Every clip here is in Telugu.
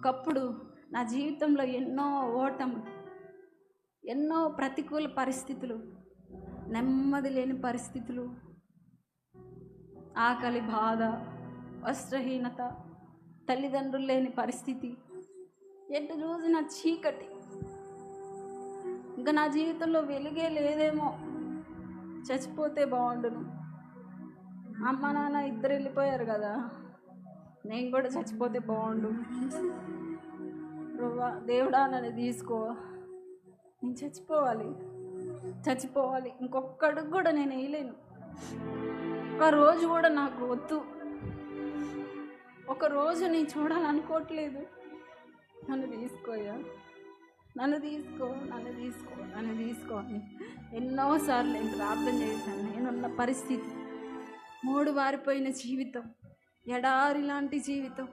ఒకప్పుడు నా జీవితంలో ఎన్నో ఓటములు, ఎన్నో ప్రతికూల పరిస్థితులు, నెమ్మది లేని పరిస్థితులు, ఆకలి బాధ, వస్త్రహీనత, తల్లిదండ్రులు లేని పరిస్థితి, ఎటు చూసిన చీకటి. ఇంకా నా జీవితంలో వెలుగే లేదేమో, చచ్చిపోతే బాగుండును. అమ్మ నాన్న ఇద్దరు వెళ్ళిపోయారు కదా, నేను కూడా చచ్చిపోతే బాగుండు. ప్రభువా దేవుడా నన్ను తీసుకో, నేను చచ్చిపోవాలి. ఇంకొక అడుగు కూడా నేను వేయలేను. ఒక రోజు కూడా నాకు వద్దు. ఒక రోజు నేను చూడాలనుకోవట్లేదు. నన్ను తీసుకోయా, నన్ను తీసుకో అని ఎన్నోసార్లు నేను ప్రార్థన చేశాను. నేనున్న పరిస్థితి, మూడు వారిపోయిన జీవితం, ఎడారి లాంటి జీవితం,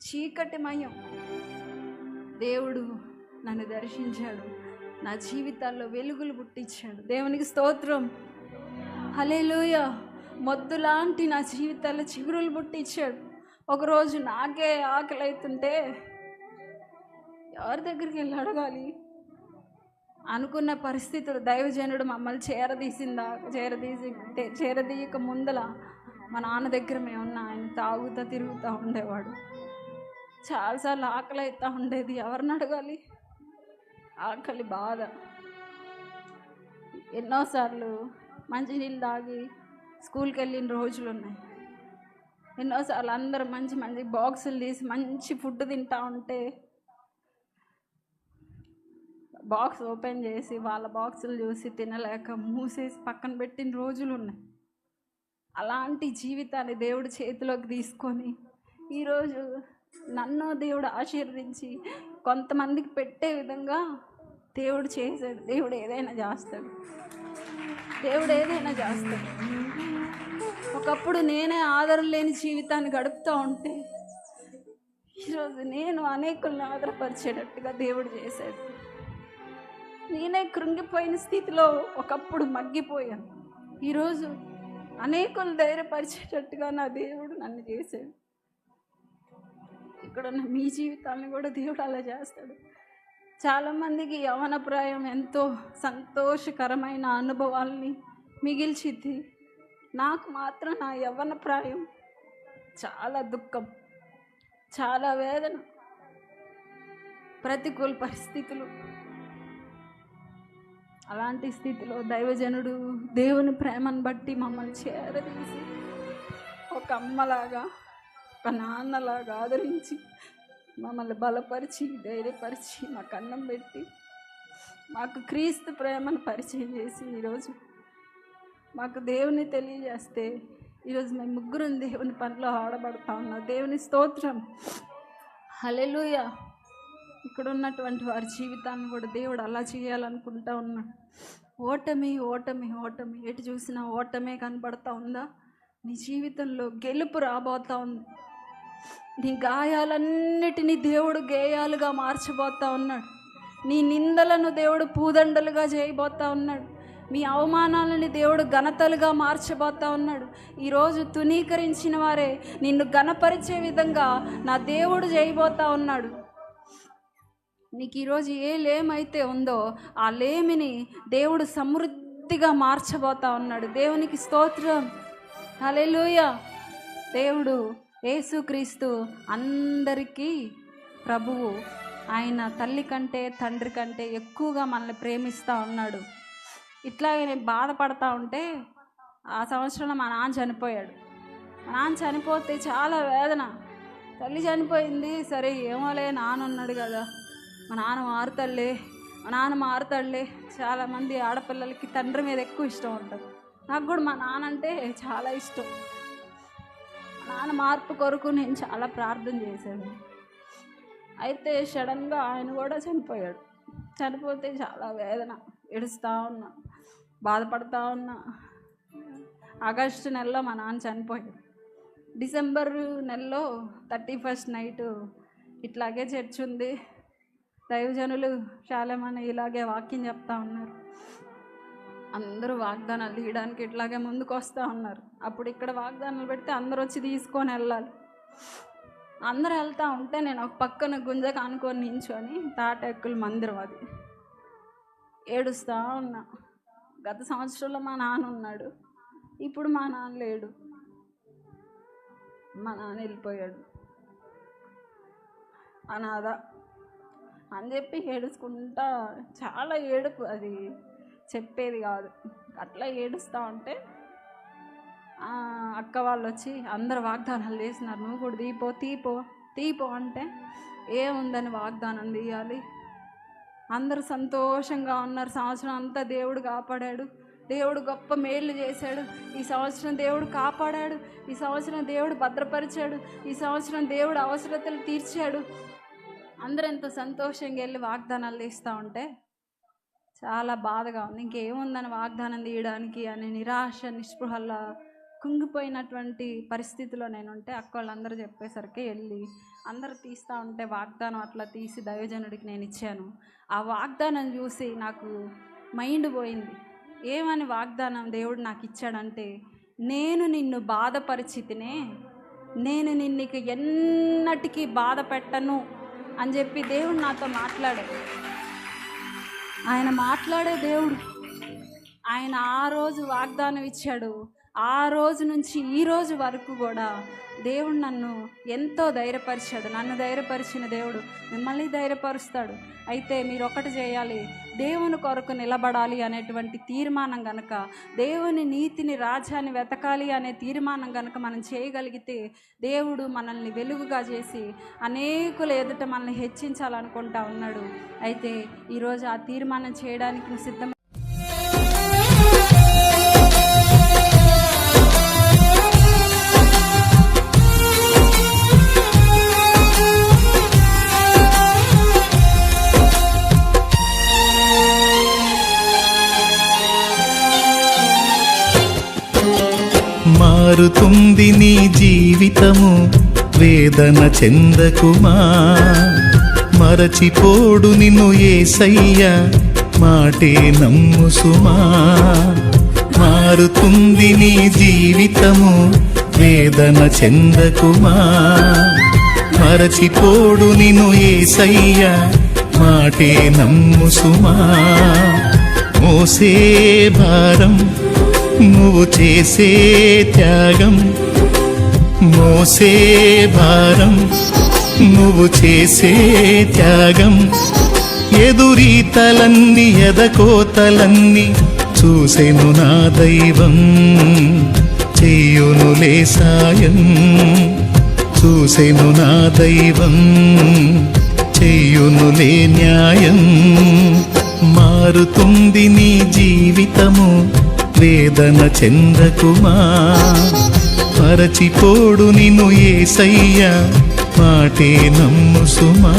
చీకటిమయం. దేవుడు నన్ను దర్శించాడు, నా జీవితాల్లో వెలుగులు పుట్టించాడు. దేవునికి స్తోత్రం, హల్లెలూయా. మొద్దు లాంటి నా జీవితాల్లో చిగురులు పుట్టించాడు. ఒకరోజు నాకే ఆకలి అవుతుంటే ఎవరి దగ్గరికి వెళ్ళి అడగాలి అనుకున్న పరిస్థితులు దైవజనుడు మమ్మల్ని చేరదీయక ముందల మా నాన్న దగ్గర మేమున్నా. ఆయన తాగుతూ తిరుగుతూ ఉండేవాడు. చాలాసార్లు ఆకలి అవుతూ ఉండేది. ఎవరిని అడగాలి? ఆకలి బాధ. ఎన్నోసార్లు మంచినీళ్ళు తాగి స్కూల్కి వెళ్ళిన రోజులు ఉన్నాయి. ఎన్నోసార్లు అందరూ మంచి మంచి బాక్సులు తీసి మంచి ఫుడ్ తింటా ఉంటే బాక్స్ ఓపెన్ చేసి వాళ్ళ బాక్సులు చూసి తినలేక మూసేసి పక్కన పెట్టిన రోజులు ఉన్నాయి. అలాంటి జీవితాన్ని దేవుడు చేతిలోకి తీసుకొని ఈరోజు నన్ను దేవుడు ఆశీర్వదించి కొంతమందికి పెట్టే విధంగా దేవుడు చేశాడు. దేవుడు ఏదైనా చేస్తాడు. ఒకప్పుడు నేనే ఆదరణ లేని జీవితాన్ని గడుపుతూ ఉంటే ఈరోజు నేను అనేకులను ఆదరపరిచేటట్టుగా దేవుడు చేశాడు. నేనే కృంగిపోయిన స్థితిలో ఒకప్పుడు మగ్గిపోయాను. ఈరోజు అనేకులు ధైర్యపరిచేటట్టుగా నా దేవుడు నన్ను చేశాడు. ఇక్కడ ఉన్న మీ జీవితాన్ని కూడా దేవుడు అలా చేస్తాడు. చాలామందికి యవ్వన ప్రాయం ఎంతో సంతోషకరమైన అనుభవాల్ని మిగిల్చిద్ది. నాకు మాత్రం నా యవ్వన ప్రాయం చాలా దుఃఖం, చాలా వేదన, ప్రతికూల పరిస్థితులు. అలాంటి స్థితిలో దైవజనుడు దేవుని ప్రేమను బట్టి మమ్మల్ని చేరదీసి ఒక అమ్మలాగా, ఒక నాన్నలాగా ఆదరించి మమ్మల్ని బలపరిచి ధైర్యపరిచి మాకు అన్నం పెట్టి మాకు క్రీస్తు ప్రేమను పరిచయం చేసి ఈరోజు మాకు దేవుని తెలియజేస్తే ఈరోజు మేము ముగ్గురం దేవుని పనిలో ఆడబడతా ఉన్నాం. దేవుని స్తోత్రం, హల్లెలూయా. ఇక్కడ ఉన్నటువంటి వారి జీవితాన్ని కూడా దేవుడు అలా చేయాలనుకుంటా ఉన్నాడు. ఓటమి ఓటమి ఓటమి, ఎటు చూసినా ఓటమే కనబడతా ఉందా? నీ జీవితంలో గెలుపు రాబోతా ఉంది. నీ గాయాలన్నిటినీ దేవుడు గేయాలుగా మార్చబోతా ఉన్నాడు. నీ నిందలను దేవుడు పూదండలుగా చేయబోతా ఉన్నాడు. మీ అవమానాలని దేవుడు ఘనతలుగా మార్చబోతా ఉన్నాడు. ఈరోజు తునీకరించిన వారే నిన్ను ఘనపరిచే విధంగా నా దేవుడు చేయబోతా ఉన్నాడు. నీకు ఈరోజు ఏ లేమైతే ఉందో ఆ లేమిని దేవుడు సమృద్ధిగా మార్చబోతా ఉన్నాడు. దేవునికి స్తోత్రం, హల్లెలూయా. దేవుడు యేసుక్రీస్తు అందరికీ ప్రభువు. ఆయన తల్లి కంటే తండ్రి కంటే ఎక్కువగా మనల్ని ప్రేమిస్తూ ఉన్నాడు. ఇట్లాగే నేను బాధపడతా ఉంటే ఆ సంవత్సరంలో మా నాన్న చనిపోయాడు. మా నాన్న చనిపోతే చాలా వేదన. తల్లి చనిపోయింది, సరే ఏమోలే నాన్న ఉన్నాడు కదా, మా నాన్న మారుతాడులే. చాలామంది ఆడపిల్లలకి తండ్రి మీద ఎక్కువ ఇష్టం ఉంటుంది. నాకు కూడా మా నాన్న అంటే చాలా ఇష్టం. నాన్న మార్పు కొరకు నేను చాలా ప్రార్థన చేశాను. అయితే సడన్గా ఆయన కూడా చనిపోయాడు. చనిపోతే చాలా వేదన, ఏడుస్తూ ఉన్నా, బాధపడతా ఉన్నా. ఆగస్టు నెలలో మా నాన్న చనిపోయాడు. డిసెంబర్ నెలలో 31st నైటు ఇట్లాగే చర్చ్ ఉంది. దైవజనులు చాలామంది ఇలాగే వాక్యం చెప్తా ఉన్నారు. అందరూ వాగ్దానాలు తీయడానికి ఇట్లాగే ముందుకు వస్తూ ఉన్నారు. అప్పుడు ఇక్కడ వాగ్దానాలు పెడితే అందరూ వచ్చి తీసుకొని వెళ్ళాలి. అందరూ వెళ్తూ ఉంటే నేను ఒక పక్కన గుంజకు అనుకొని నించొని తాటెక్కుల మందిరం అది ఏడుస్తూ ఉన్నా. గత సంవత్సరంలో మా నాన్న ఉన్నాడు, ఇప్పుడు మా నాన్న లేడు, మా నాన్న వెళ్ళిపోయాడు అనాథ అని చెప్పి ఏడుచుకుంటా. చాలా ఏడుపు, అది చెప్పేది కాదు. అట్లా ఏడుస్తూ ఉంటే అక్క వాళ్ళు వచ్చి అందరు వాగ్దానాలు చేసినారు, నువ్వు కూడా తీపో అంటే ఏముందని వాగ్దానం తీయాలి. అందరూ సంతోషంగా ఉన్నారు. సంవత్సరం అంతా దేవుడు కాపాడాడు, దేవుడు గొప్ప మేలు చేశాడు, ఈ సంవత్సరం దేవుడు కాపాడాడు, ఈ సంవత్సరం దేవుడు భద్రపరిచాడు, ఈ సంవత్సరం దేవుడు అవసరతలు తీర్చాడు. అందరూ ఎంతో సంతోషంగా వెళ్ళి వాగ్దానాలు తీస్తూ ఉంటే చాలా బాధగా ఉంది. ఇంకేముందని వాగ్దానం తీయడానికి అనే నిరాశ నిస్పృహల్లా కుంగిపోయినటువంటి పరిస్థితిలో నేనుంటే అక్క వాళ్ళందరూ చెప్పేసరికి వెళ్ళి అందరూ తీస్తూ ఉంటే వాగ్దానం అట్లా తీసి దైవజనుడికి నేను ఇచ్చాను. ఆ వాగ్దానం చూసి నాకు మైండ్ పోయింది. ఏమని వాగ్దానం దేవుడు నాకు ఇచ్చాడంటే, నేను నిన్ను బాధపరిచితినే, నేను నిన్నుకి ఎన్నటికీ బాధ పెట్టను అని చెప్పి దేవుడు నాతో మాట్లాడాడు. ఆయన మాట్లాడే దేవుడు. ఆయన ఆ రోజు వాగ్దానం ఇచ్చాడు. ఆ రోజు నుంచి ఈ రోజు వరకు కూడా దేవుడు నన్ను ఎంతో ధైర్యపరిచాడు. నన్ను ధైర్యపరిచిన దేవుడు మిమ్మల్ని ధైర్యపరుస్తాడు. అయితే మీరు ఒకటి చేయాలి, దేవుని కొరకు నిలబడాలి అనేటువంటి తీర్మానం కనుక, దేవుని నీతిని రాజ్యాన్ని వెతకాలి అనే తీర్మానం కనుక మనం చేయగలిగితే దేవుడు మనల్ని వెలుగుగా చేసి అనేకుల ఎదుట మనల్ని హెచ్చించాలనుకుంటా ఉన్నాడు. అయితే ఈరోజు ఆ తీర్మానం చేయడానికి నువ్వు సిద్ధం. మారుతుంది నీ జీవితము, వేదన చెందకుమా. మరచిపోడు నిన్ను యేసయ్య, మాటే నమ్ము సుమా. మారుతుంది నీ జీవితము, వేదన చెందకుమా. మరచిపోడు నిన్ను యేసయ్య, మాటే నమ్ము సుమా. మోసే భారం నువ్వు చేసే త్యాగం, మోసే భారం నువ్వు చేసే త్యాగం, ఎదురీతలన్నీ ఎదకోతలన్నీ చూసెను నా దైవం, చెయ్యునులే సాయం. చూసెను నా దైవం, చెయ్యునులే న్యాయం. మారుతుంది నీ జీవితము, వేదన చెందకుమా. మరచిపోడు నిన్ను యేసయ్య, మాటే నమ్ము సుమా.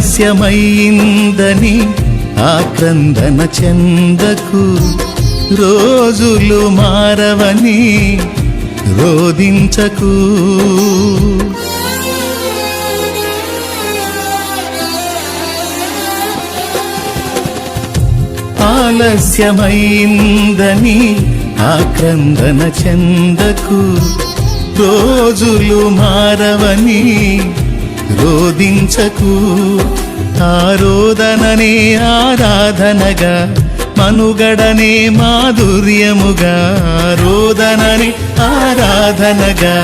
ఆలస్యమైందని ఆక్రందన చెందకు, రోజులు మారవని రోదించకు. ఆలస్యమైందని ఆక్రందన చెందకు, రోజులు మారవని రోదించకు. ఆరోదననే ఆరాధనగా, మనుగడనే మాధుర్యముగా. ఆరోదననే ఆరాధనగా,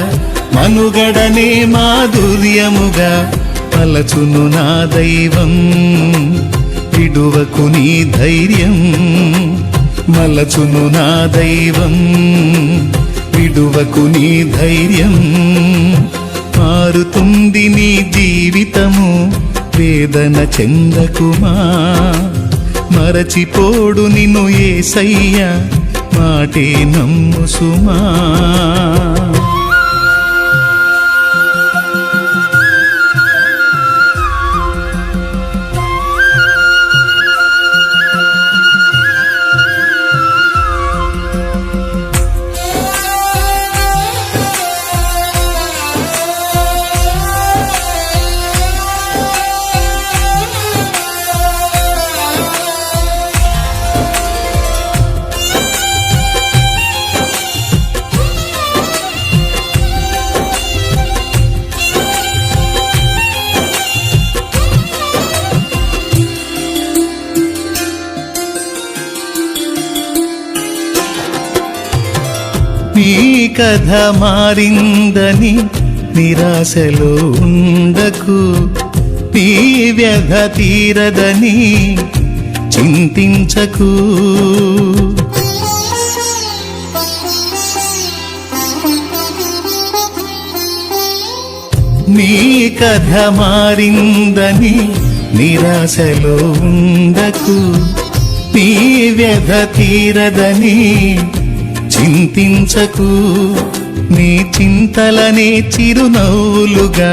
మనుగడనే మాధుర్యముగా. పలచును నా దైవం, విడువకు నీ ధైర్యం. మలచును నా దైవం, విడువకు నీ ధైర్యం. మారుతుంది నీ జీవితము, వేదన చెందకుమా, మరచిపోడు నిన్ను యేసయ్యా, మాటే నమ్ము సుమా. నీ కథ మారిందని నిరాశలో ఉండకు, నీ వ్యధ తీరదని చింతించకు. నీ కథ మారిందని నిరాశలో ఉండకు, నీ వ్యధ తీరదని చింతించకు. నీ చింతలనే చిరునవ్వులుగా